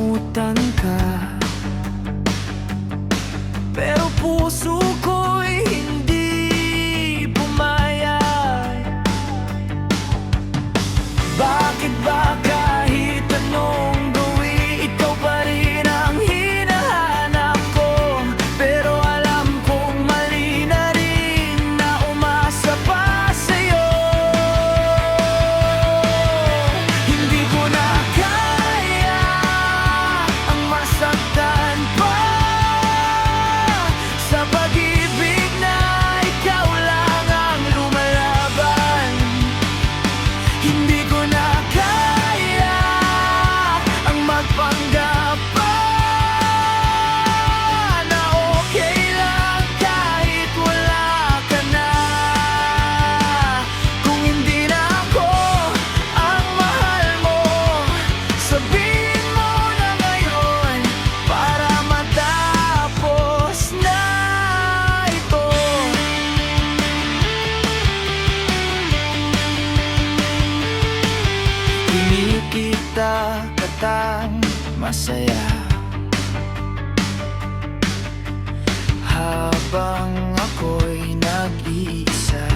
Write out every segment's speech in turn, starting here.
nakalimutan ka, pero puso ko'y hindi pumayag. Bakit ba kahit anong gawin, ikaw pa rin ang hinahanap ko? Pero alam kong mali na rin na umasa pa sa'yo. Hindi ko na kaya ang masaktan pa sa pag-ibig na ikaw lang ang lumalaban. Hindi ko na kaya ang magpanggap pa na okay lang kahit wala ka na. Kung hindi na ako ang mahal mo, sabihin mo na ngayon para matapos na ito. Kinikita katang masaya habang ako'y nag-iisa.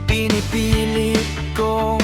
Pinipilit kong